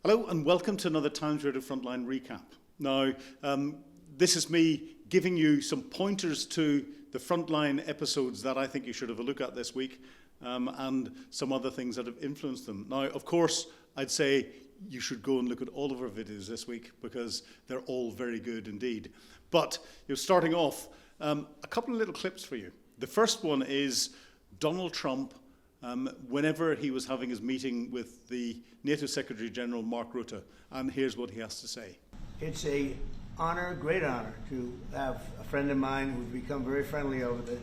Hello and welcome to another Times Radio Frontline recap. Now, this is me giving you some pointers to the Frontline episodes that I think you should have a look at this week and some other things that have influenced them. Now, of course, I'd say you should go and look at all of our videos this week because they're all very good indeed. But starting off, a couple of little clips for you. The first one is Donald Trump whenever he was having his meeting with the NATO Secretary General Mark Rutte, and here's what he has to say. It's a honor, great honor, to have a friend of mine who's become very friendly over the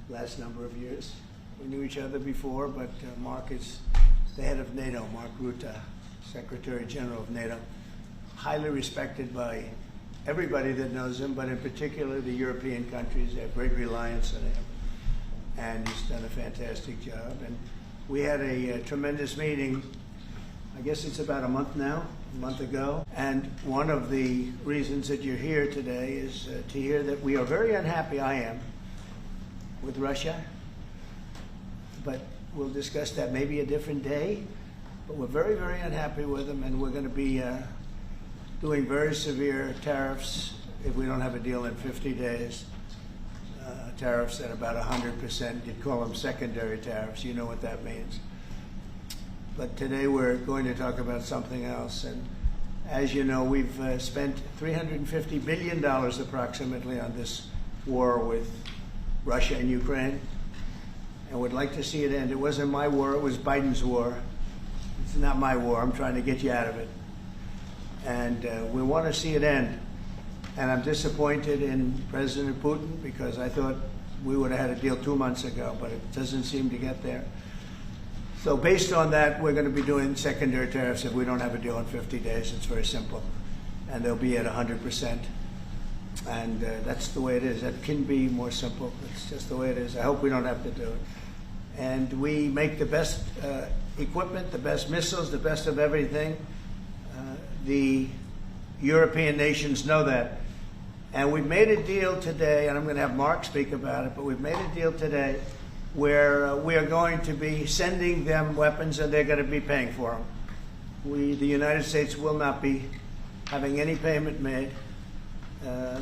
last number of years. We knew each other before, but Mark is the head of NATO, Mark Rutte, Secretary General of NATO, highly respected by everybody that knows him, but in particular the European countries. They have great reliance on him, and he's done a fantastic job. And we had a tremendous meeting, I guess it's about a month ago. And one of the reasons that you're here today is to hear that we are very unhappy, I am, with Russia. But we'll discuss that maybe a different day. But we're very, very unhappy with them, and we're going to be doing very severe tariffs if we don't have a deal in 50 days. Tariffs at about 100%. You'd call them secondary tariffs. You know what that means. But today we're going to talk about something else. And as you know, we've spent $350 billion approximately on this war with Russia and Ukraine. And would like to see it end. It wasn't my war, it was Biden's war. It's not my war. I'm trying to get you out of it. And we want to see it end. And I'm disappointed in President Putin because I thought we would have had a deal 2 months ago, but it doesn't seem to get there. So based on that, we're going to be doing secondary tariffs if we don't have a deal in 50 days. It's very simple. And they'll be at 100%. And that's the way it is. That can be more simple. It's just the way it is. I hope we don't have to do it. And we make the best equipment, the best missiles, the best of everything. The European nations know that. And we've made a deal today, and I'm going to have Mark speak about it, but we've made a deal today where we are going to be sending them weapons and they're going to be paying for them. The United States will not be having any payment made.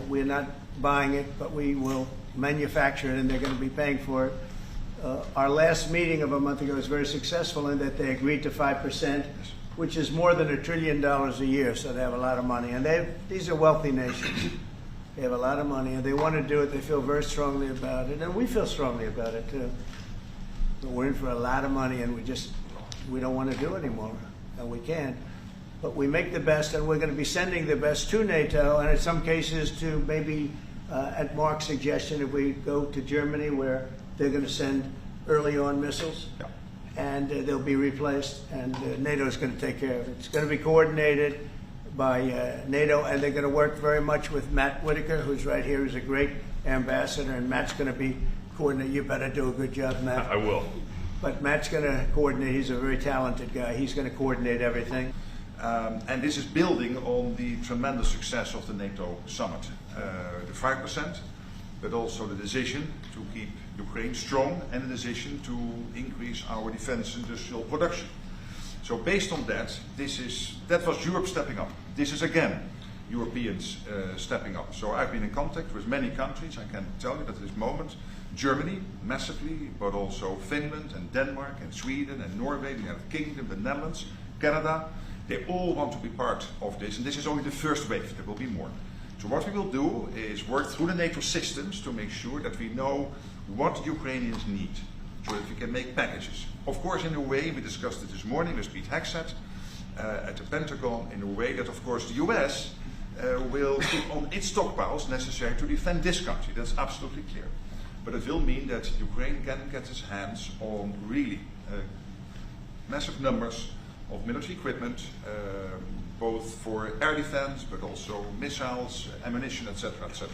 We're not buying it, but we will manufacture it and they're going to be paying for it. Our last meeting of a month ago was very successful in that they agreed to 5%, which is more than $1 trillion a year, so they have a lot of money. And these are wealthy nations. They have a lot of money, and they want to do it. They feel very strongly about it, and we feel strongly about it, too. But we're in for a lot of money, and we don't want to do it anymore, and we can't. But we make the best, and we're going to be sending the best to NATO, and in some cases to maybe, at Mark's suggestion, if we go to Germany, where they're going to send early on missiles. Yeah. And they'll be replaced, and NATO is going to take care of it. It's going to be coordinated by NATO, and they're going to work very much with Matt Whitaker, who's right here, who's a great ambassador, and Matt's going to be coordinating. You better do a good job, Matt. I will. But Matt's going to coordinate. He's a very talented guy. He's going to coordinate everything. And this is building on the tremendous success of the NATO summit. The 5%, but also the decision to keep Ukraine strong and a decision to increase our defense industrial production. So based on that, that was Europe stepping up. This is again Europeans stepping up. So I've been in contact with many countries. I can tell you that at this moment, Germany massively, but also Finland and Denmark and Sweden and Norway, the United Kingdom, the Netherlands, Canada, they all want to be part of this. And this is only the first wave. There will be more. So what we will do is work through the NATO systems to make sure that we know what Ukrainians need, so that we can make packages. Of course, in a way, we discussed it this morning with Pete Hegseth at the Pentagon, in a way that, of course, the US will put on its stockpiles necessary to defend this country. That's absolutely clear. But it will mean that Ukraine can get its hands on really massive numbers of military equipment, both for air defense, but also missiles, ammunition, etc., etc.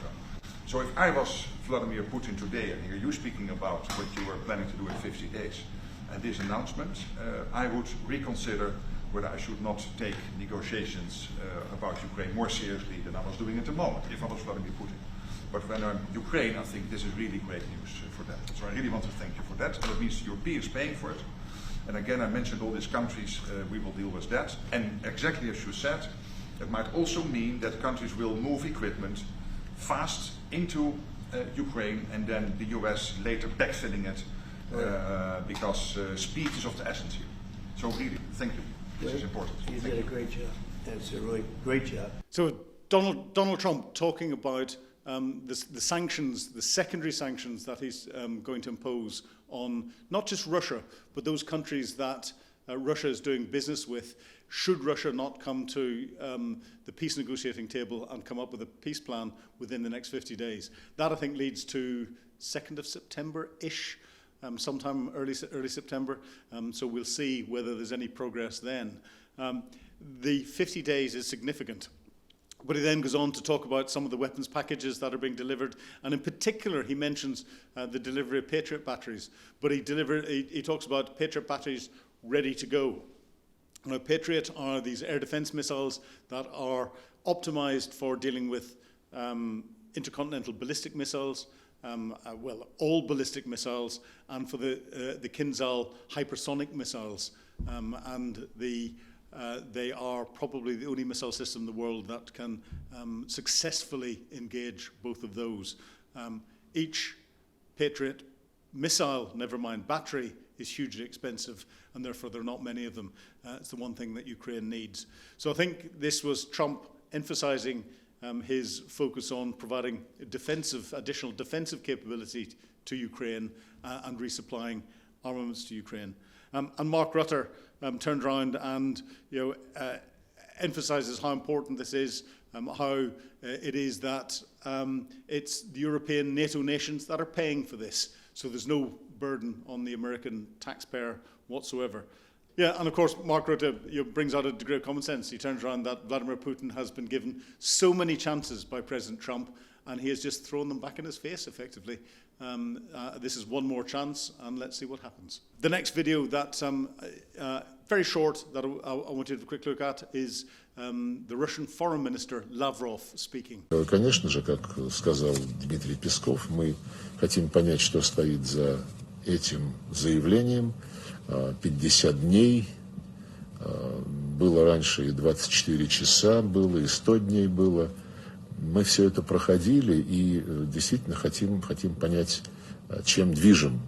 So if I was Vladimir Putin today and hear you speaking about what you were planning to do in 50 days and this announcement, I would reconsider whether I should not take negotiations about Ukraine more seriously than I was doing at the moment, if I was Vladimir Putin. But when I'm Ukraine, I think this is really great news for them. So I really want to thank you for that. And it means the Europeans paying for it. And again, I mentioned all these countries, we will deal with that. And exactly as you said, it might also mean that countries will move equipment fast into Ukraine and then the US later backfilling it because speed is of the essence here. So really, thank you. This is important. You did a great job. That's a really great job. So Donald Trump talking about the sanctions, the secondary sanctions that he's going to impose on not just Russia, but those countries that Russia is doing business with, should Russia not come to the peace negotiating table and come up with a peace plan within the next 50 days. That, I think, leads to 2nd of September-ish, sometime early September. So we'll see whether there's any progress then. The 50 days is significant. But he then goes on to talk about some of the weapons packages that are being delivered, and in particular he mentions the delivery of Patriot batteries. But he talks about Patriot batteries ready to go. Now, Patriot are these air defense missiles that are optimized for dealing with intercontinental ballistic missiles, all ballistic missiles, and for the Kinzhal hypersonic missiles, and they are probably the only missile system in the world that can successfully engage both of those. Each Patriot missile, never mind battery, is hugely expensive, and therefore there are not many of them. It's the one thing that Ukraine needs. So I think this was Trump emphasizing his focus on providing additional defensive capability to Ukraine and resupplying armaments to Ukraine. And Mark Rutte turned around and emphasizes how important this is, how it is that it's the European NATO nations that are paying for this. So there's no burden on the American taxpayer whatsoever. Yeah, and of course, Mark Rutte brings out a degree of common sense. He turns around that Vladimir Putin has been given so many chances by President Trump, and he has just thrown them back in his face, effectively. This is one more chance, and let's see what happens. The next video that, very short, that I want you to have a quick look at is the Russian Foreign Minister Lavrov speaking. Конечно же, как сказал Дмитрий Песков, мы хотим понять, что стоит за этим заявлением. 50 дней, было раньше и 24 часа было, и 100 дней было. Мы все это проходили и действительно хотим понять, чем движим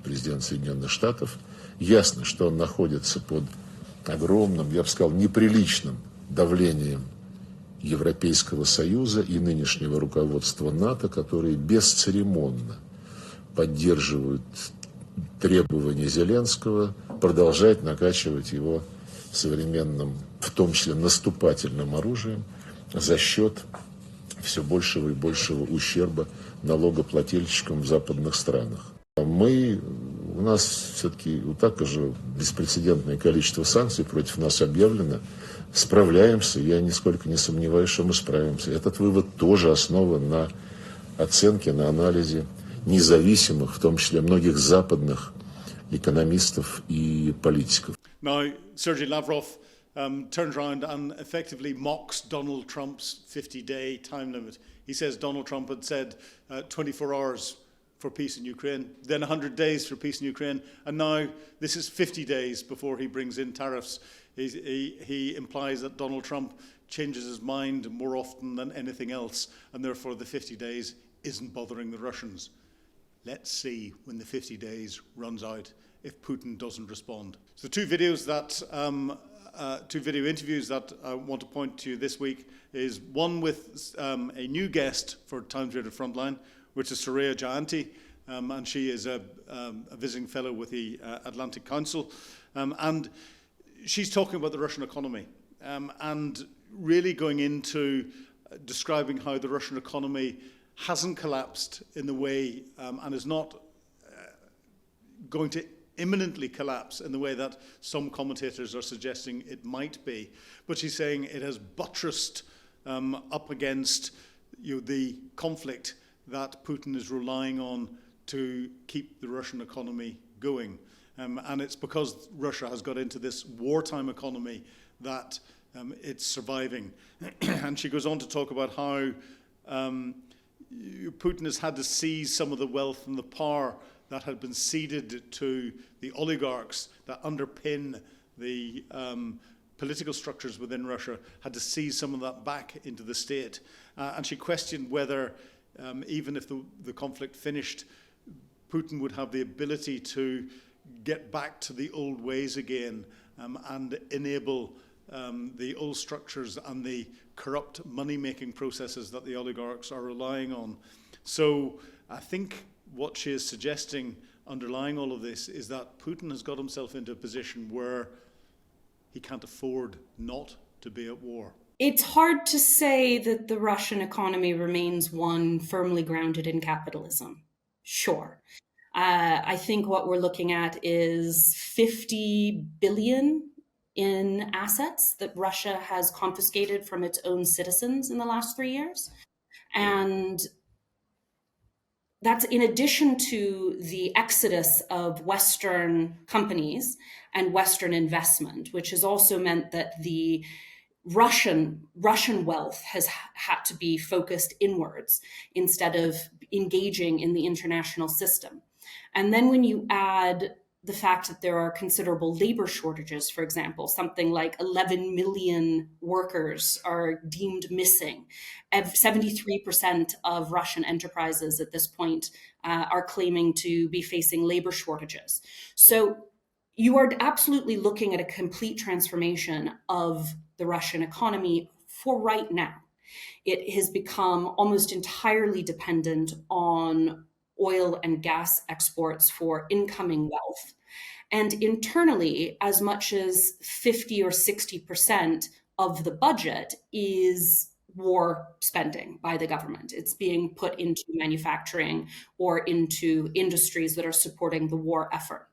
президент Соединенных Штатов. Ясно, что он находится под огромным, я бы сказал, неприличным давлением Европейского Союза и нынешнего руководства НАТО, которые бесцеремонно поддерживают требования Зеленского продолжать накачивать его современным, в том числе наступательным оружием, за счет все большего и большего ущерба налогоплательщикам в западных странах. У нас все-таки вот так же беспрецедентное количество санкций против нас объявлено. Справляемся, я нисколько не сомневаюсь, что мы справимся. Этот вывод тоже основан на оценке, на анализе независимых, в том числе многих западных экономистов и политиков. Now, Sergei Lavrov turns around and effectively mocks Donald Trump's 50-day time limit. He says Donald Trump had said 24 hours for peace in Ukraine, then 100 days for peace in Ukraine, and now this is 50 days before he brings in tariffs. He implies that Donald Trump changes his mind more often than anything else, and therefore the 50 days isn't bothering the Russians. Let's see when the 50 days runs out if Putin doesn't respond. So two video interviews that I want to point to this week is one with a new guest for Times Radio Frontline, which is Soraya Jayanti, and she is a visiting fellow with the Atlantic Council, and she's talking about the Russian economy and really going into describing how the Russian economy hasn't collapsed in the way and is not going to imminently collapse in the way that some commentators are suggesting it might be. But she's saying it has buttressed up against the conflict that Putin is relying on to keep the Russian economy going. And it's because Russia has got into this wartime economy that it's surviving. And she goes on to talk about how Putin has had to seize some of the wealth and the power that had been ceded to the oligarchs that underpin the political structures within Russia, had to seize some of that back into the state. And she questioned whether, even if the conflict finished, Putin would have the ability to get back to the old ways again and enable the old structures and the corrupt money-making processes that the oligarchs are relying on. So I think what she is suggesting underlying all of this is that Putin has got himself into a position where he can't afford not to be at war. It's hard to say that the Russian economy remains one firmly grounded in capitalism. Sure. I think what we're looking at is 50 billion in assets that Russia has confiscated from its own citizens in the last 3 years. And that's in addition to the exodus of Western companies and Western investment, which has also meant that the Russian wealth has had to be focused inwards instead of engaging in the international system. And then when you add the fact that there are considerable labor shortages, for example, something like 11 million workers are deemed missing. 73% of Russian enterprises at this point are claiming to be facing labor shortages. So you are absolutely looking at a complete transformation of the Russian economy for right now. It has become almost entirely dependent on oil and gas exports for incoming wealth. And internally, as much as 50 or 60% of the budget is war spending by the government. It's being put into manufacturing or into industries that are supporting the war effort.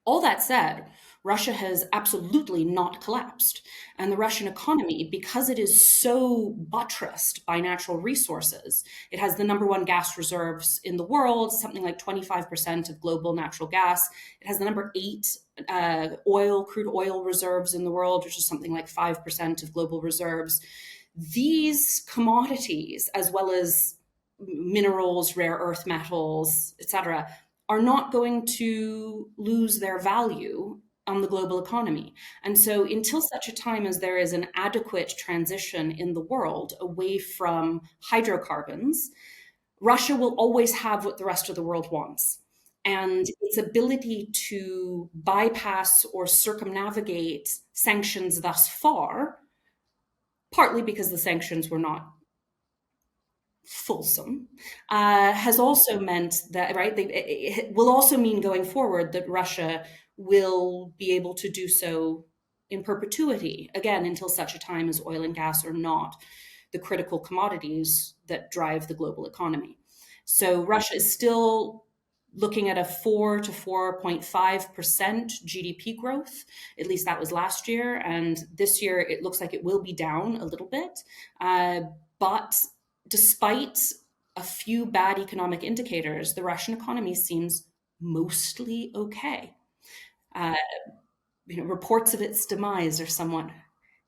All that said, Russia has absolutely not collapsed. And the Russian economy, because it is so buttressed by natural resources, it has the number one gas reserves in the world, something like 25% of global natural gas. It has the number 8 crude oil reserves in the world, which is something like 5% of global reserves. These commodities, as well as minerals, rare earth metals, etc., are not going to lose their value on the global economy. And so until such a time as there is an adequate transition in the world away from hydrocarbons, Russia will always have what the rest of the world wants. And its ability to bypass or circumnavigate sanctions thus far, partly because the sanctions were not fulsome, has also meant that, right, it will also mean going forward that Russia will be able to do so in perpetuity, again, until such a time as oil and gas are not the critical commodities that drive the global economy. So Russia is still looking at a 4 to 4.5% GDP growth. At least that was last year. And this year, it looks like it will be down a little bit. But despite a few bad economic indicators, the Russian economy seems mostly okay. Reports of its demise are somewhat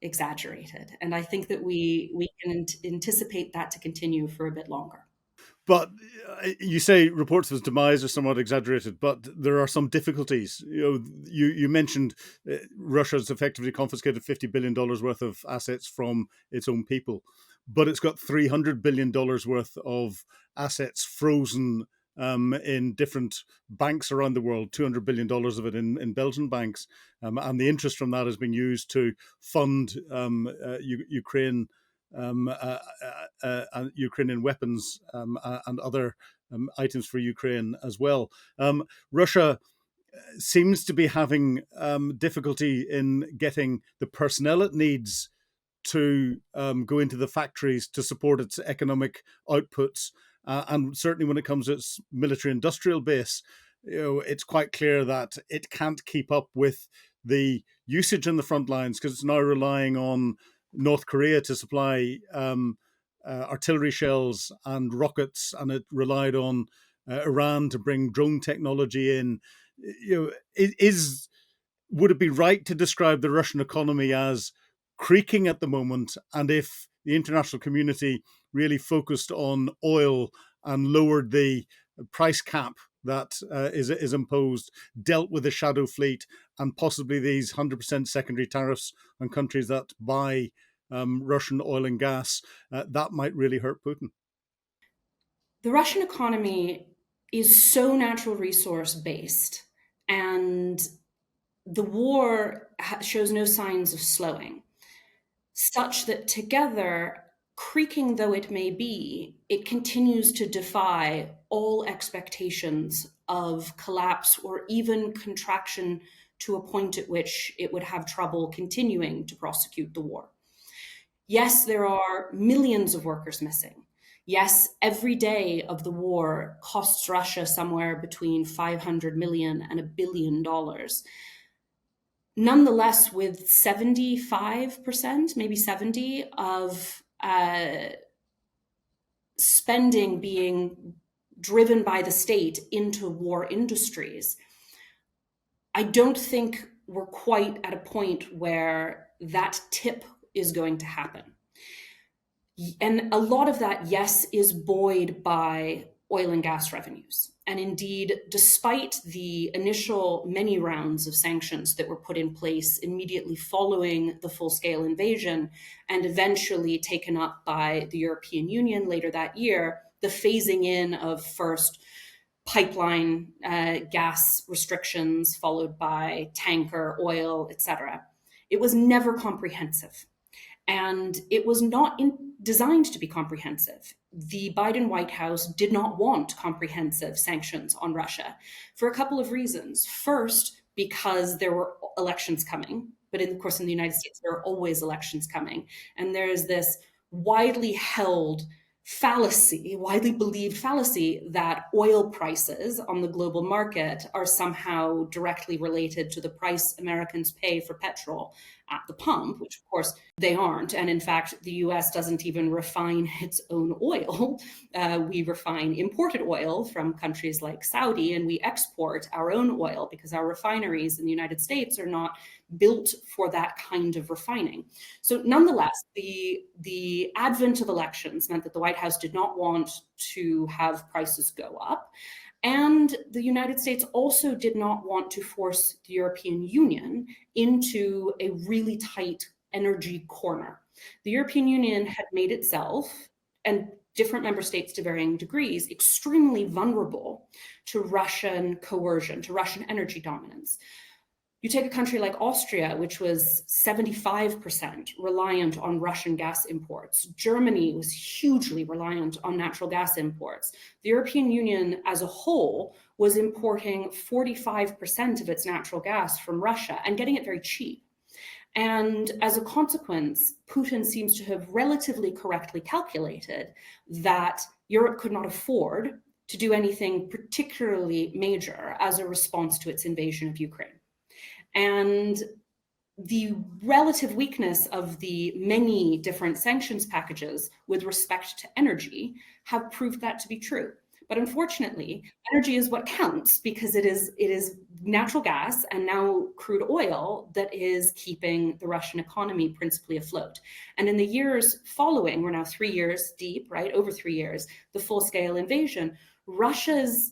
exaggerated. And I think that we can anticipate that to continue for a bit longer. But you say reports of its demise are somewhat exaggerated, but there are some difficulties. You mentioned Russia's effectively confiscated $50 billion worth of assets from its own people, but it's got $300 billion worth of assets frozen in different banks around the world, $200 billion of it in Belgian banks. And the interest from that is being used to fund Ukraine. Ukrainian weapons and other items for Ukraine as well. Russia seems to be having difficulty in getting the personnel it needs to go into the factories to support its economic outputs. And certainly when it comes to its military-industrial base, it's quite clear that it can't keep up with the usage in the front lines because it's now relying on North Korea to supply artillery shells and rockets, and it relied on Iran to bring drone technology in. Would it be right to describe the Russian economy as creaking at the moment? And if the international community really focused on oil and lowered the price cap that is imposed dealt with the shadow fleet and possibly these 100% secondary tariffs on countries that buy Russian oil and gas, that might really hurt Putin? The Russian economy is so natural resource based, and the war shows no signs of slowing, such that together, creaking though it may be, it continues to defy all expectations of collapse or even contraction to a point at which it would have trouble continuing to prosecute the war. Yes, there are millions of workers missing. Yes, every day of the war costs Russia somewhere between 500 million and $1 billion. Nonetheless, with 75%, maybe 70% of spending being driven by the state into war industries, I don't think we're quite at a point where that tip is going to happen. And a lot of that, yes, is buoyed by oil and gas revenues. And indeed, despite the initial many rounds of sanctions that were put in place immediately following the full-scale invasion and eventually taken up by the European Union later that year, the phasing in of first pipeline gas restrictions, followed by tanker oil, etc., it was never comprehensive. And it was not designed to be comprehensive. The Biden White House did not want comprehensive sanctions on Russia for a couple of reasons. First, because there were elections coming, but of course in the United States, there are always elections coming. And there is this widely held fallacy, widely believed fallacy that oil prices on the global market are somehow directly related to the price Americans pay for petrol at the pump, which of course they aren't. And in fact, the US doesn't even refine its own oil. We refine imported oil from countries like Saudi, and we export our own oil because our refineries in the United States are not built for that kind of refining. So nonetheless, the advent of elections meant that the White House did not want to have prices go up. And the United States also did not want to force the European Union into a really tight energy corner. The European Union had made itself, and different member states to varying degrees, extremely vulnerable to Russian coercion, to Russian energy dominance. You take a country like Austria, which was 75% reliant on Russian gas imports. Germany was hugely reliant on natural gas imports. The European Union as a whole was importing 45% of its natural gas from Russia and getting it very cheap. And as a consequence, Putin seems to have relatively correctly calculated that Europe could not afford to do anything particularly major as a response to its invasion of Ukraine. And the relative weakness of the many different sanctions packages with respect to energy have proved that to be true. But unfortunately, energy is what counts because it is natural gas and now crude oil that is keeping the Russian economy principally afloat. And in the years following, we're now 3 years deep, right? Over 3 years, the full-scale invasion, Russia's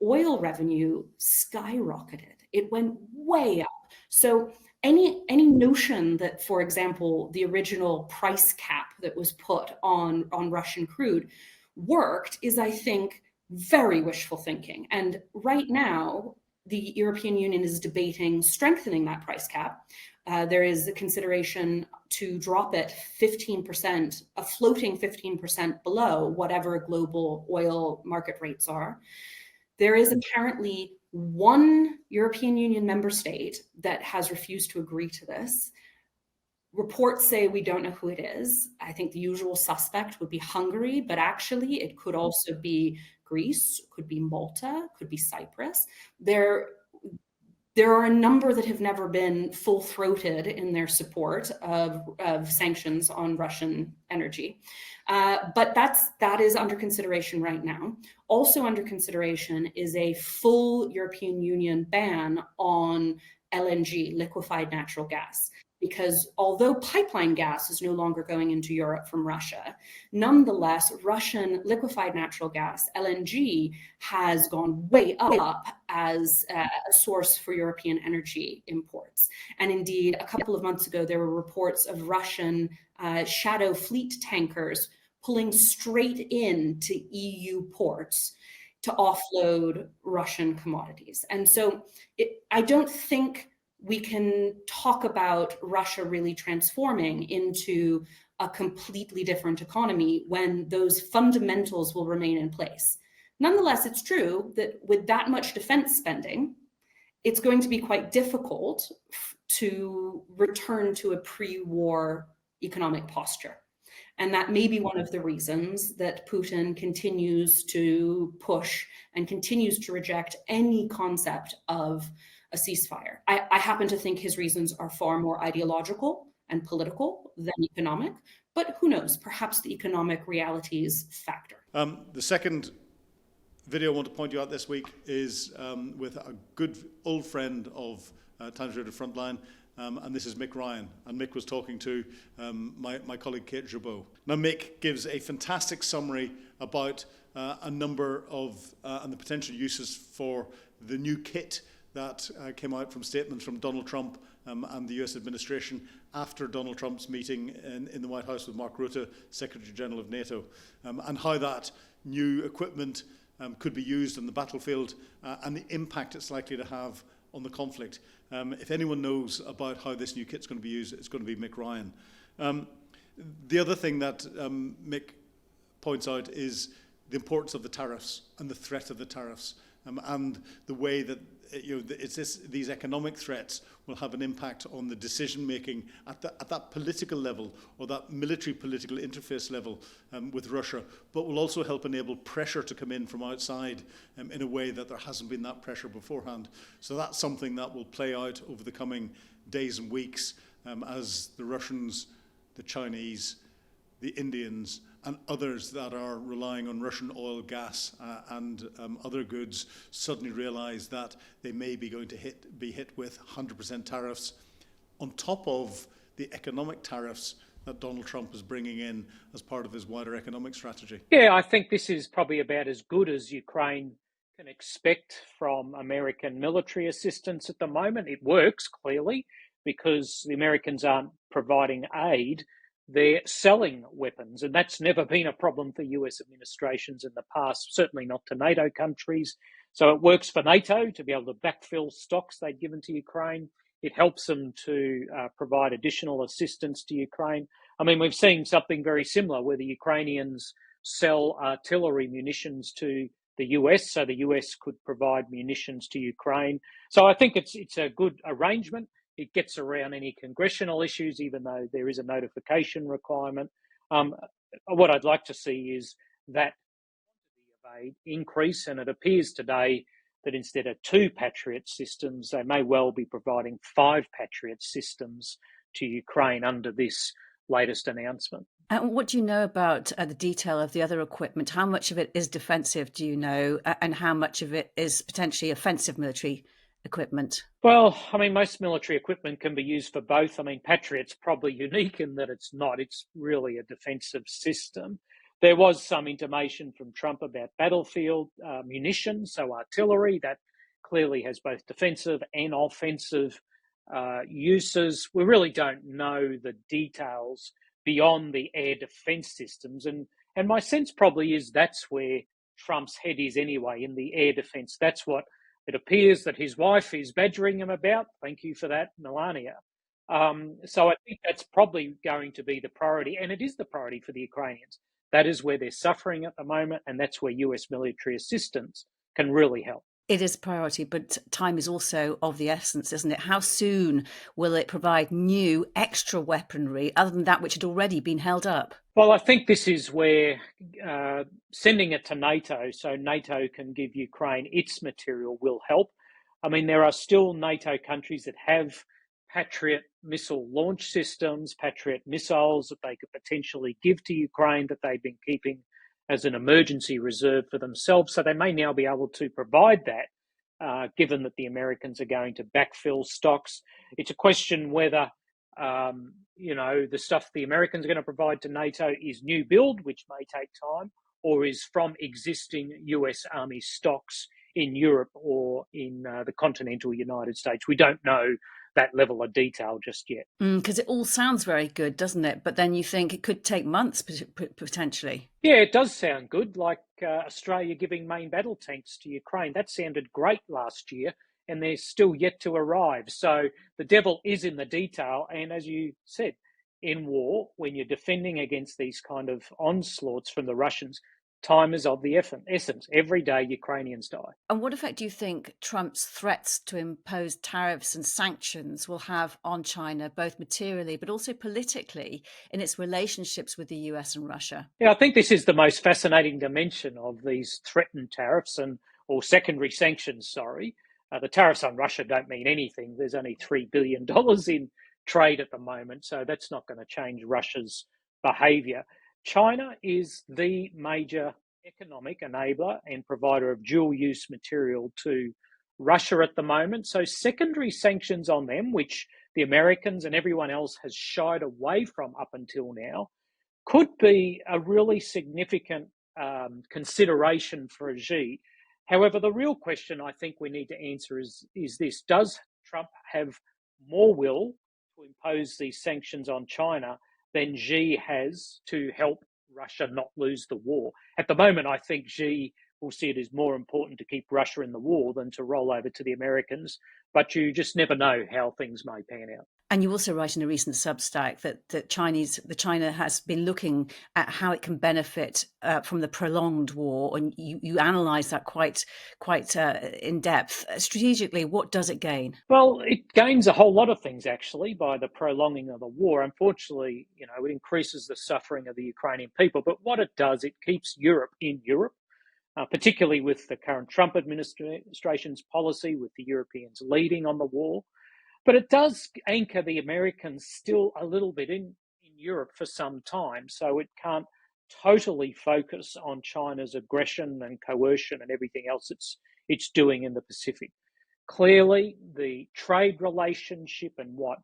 oil revenue skyrocketed. It went way up. So any notion that, for example, the original price cap that was put on Russian crude worked is, I think, very wishful thinking. And right now, the European Union is debating strengthening that price cap. There is a consideration to drop it 15%, a floating 15% below whatever global oil market rates are. There is apparently one European Union member state that has refused to agree to this. Reports say we don't know who it is. I think the usual suspect would be Hungary, but actually it could also be Greece, could be Malta, could be Cyprus. There are a number that have never been full-throated in their support of sanctions on Russian energy. But that is under consideration right now. Also under consideration is a full European Union ban on LNG, liquefied natural gas. because although pipeline gas is no longer going into Europe from Russia, nonetheless, Russian liquefied natural gas, LNG, has gone way up as a source for European energy imports. And indeed, a couple of months ago, there were reports of Russian shadow fleet tankers pulling straight into EU ports to offload Russian commodities. And so I don't think we can talk about Russia really transforming into a completely different economy when those fundamentals will remain in place. Nonetheless, it's true that with that much defense spending, it's going to be quite difficult to return to a pre-war economic posture. And that may be one of the reasons that Putin continues to push and continues to reject any concept of a ceasefire. I happen to think his reasons are far more ideological and political than economic, but who knows, perhaps the economic realities factor. The second video I want to point you out this week is with a good old friend of Times Radio Frontline, and this is Mick Ryan. And Mick was talking to my colleague Kate Jabot. Now Mick gives a fantastic summary about a number of and the potential uses for the new kit that came out from statements from Donald Trump and the US administration after Donald Trump's meeting in the White House with Mark Rutte, Secretary General of NATO, and how that new equipment could be used on the battlefield and the impact it's likely to have on the conflict. If anyone knows about how this new kit's going to be used, it's going to be Mick Ryan. The other thing that Mick points out is the importance of the tariffs and the threat of the tariffs, and the way that these economic threats will have an impact on the decision making at that political level or that military political interface level with Russia, but will also help enable pressure to come in from outside in a way that there hasn't been that pressure beforehand. So that's something that will play out over the coming days and weeks as the Russians, the Chinese, the Indians, and others that are relying on Russian oil, gas, and other goods suddenly realize that they may be going to be hit with 100% tariffs on top of the economic tariffs that Donald Trump is bringing in as part of his wider economic strategy. Yeah, I think this is probably about as good as Ukraine can expect from American military assistance at the moment. It works, clearly, because the Americans aren't providing aid. They're selling weapons, and that's never been a problem for US administrations in the past, certainly not to NATO countries. So it works for NATO to be able to backfill stocks they'd given to Ukraine. It helps them to provide additional assistance to Ukraine. I mean, we've seen something very similar where the Ukrainians sell artillery munitions to the US, so the US could provide munitions to Ukraine. So I think it's a good arrangement. It gets around any congressional issues, even though there is a notification requirement. What I'd like to see is that aid increase, and it appears today that instead of 2 Patriot systems, they may well be providing 5 Patriot systems to Ukraine under this latest announcement. And what do you know about the detail of the other equipment? How much of it is defensive, do you know, and how much of it is potentially offensive military equipment? Well, I mean, most military equipment can be used for both. I mean, Patriot's probably unique in that it's not. It's really a defensive system. There was some intimation from Trump about battlefield munitions, so artillery, that clearly has both defensive and offensive uses. We really don't know the details beyond the air defense systems. And my sense probably is that's where Trump's head is anyway, in the air defense. That's what it appears that his wife is badgering him about. Thank you for that, Melania. So I think that's probably going to be the priority, and it is the priority for the Ukrainians. That is where they're suffering at the moment, and that's where US military assistance can really help. It is a priority, but time is also of the essence, isn't it? How soon will it provide new extra weaponry other than that which had already been held up? Well, I think this is where sending it to NATO so NATO can give Ukraine its material will help. I mean, there are still NATO countries that have Patriot missile launch systems, Patriot missiles that they could potentially give to Ukraine that they've been keeping as an emergency reserve for themselves. So they may now be able to provide that, given that the Americans are going to backfill stocks. It's a question whether the stuff the Americans are going to provide to NATO is new build, which may take time, or is from existing US Army stocks in Europe or in the continental United States. We don't know that level of detail just yet. Because it all sounds very good, doesn't it? But then you think it could take months potentially. Yeah, it does sound good, like Australia giving main battle tanks to Ukraine. That sounded great last year, and they're still yet to arrive. So the devil is in the detail. And as you said, in war, when you're defending against these kind of onslaughts from the Russians, time is of the essence. Every day, Ukrainians die. And what effect do you think Trump's threats to impose tariffs and sanctions will have on China, both materially but also politically, in its relationships with the US and Russia? Yeah, I think this is the most fascinating dimension of these threatened tariffs or secondary sanctions, sorry. The tariffs on Russia don't mean anything. There's only $3 billion in trade at the moment, so that's not going to change Russia's behaviour. China is the major economic enabler and provider of dual-use material to Russia at the moment. So secondary sanctions on them, which the Americans and everyone else has shied away from up until now, could be a really significant consideration for Xi. However, the real question I think we need to answer is this: does Trump have more will to impose these sanctions on China than Xi has to help Russia not lose the war? At the moment, I think Xi will see it as more important to keep Russia in the war than to roll over to the Americans. But you just never know how things may pan out. And you also write in a recent Substack that China has been looking at how it can benefit from the prolonged war, and you analyse that quite in depth. Strategically, what does it gain? Well, it gains a whole lot of things actually by the prolonging of the war. Unfortunately, it increases the suffering of the Ukrainian people. But what it does, it keeps Europe in Europe. Particularly with the current Trump administration's policy, with the Europeans leading on the war. But it does anchor the Americans still a little bit in Europe for some time, so it can't totally focus on China's aggression and coercion and everything else it's doing in the Pacific. Clearly, the trade relationship and what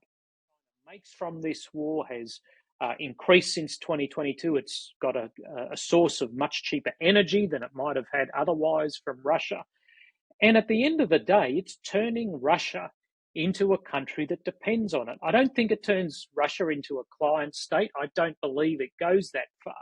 China makes from this war has increased since 2022. It's got a source of much cheaper energy than it might have had otherwise from Russia. And at the end of the day, it's turning Russia into a country that depends on it. I don't think it turns Russia into a client state. I don't believe it goes that far.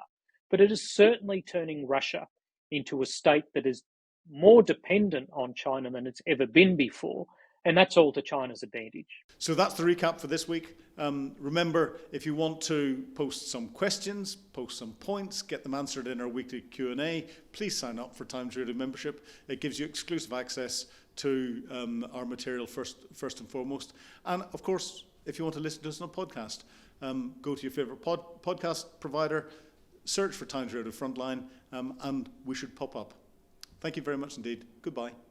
But it is certainly turning Russia into a state that is more dependent on China than it's ever been before. And that's all to China's advantage. So that's the recap for this week. Remember, if you want to post some questions, post some points, get them answered in our weekly Q&A, please sign up for Times Radio membership. It gives you exclusive access to our material first and foremost. And of course, if you want to listen to us on a podcast, go to your favourite podcast provider, search for Times Radio Frontline, and we should pop up. Thank you very much indeed. Goodbye.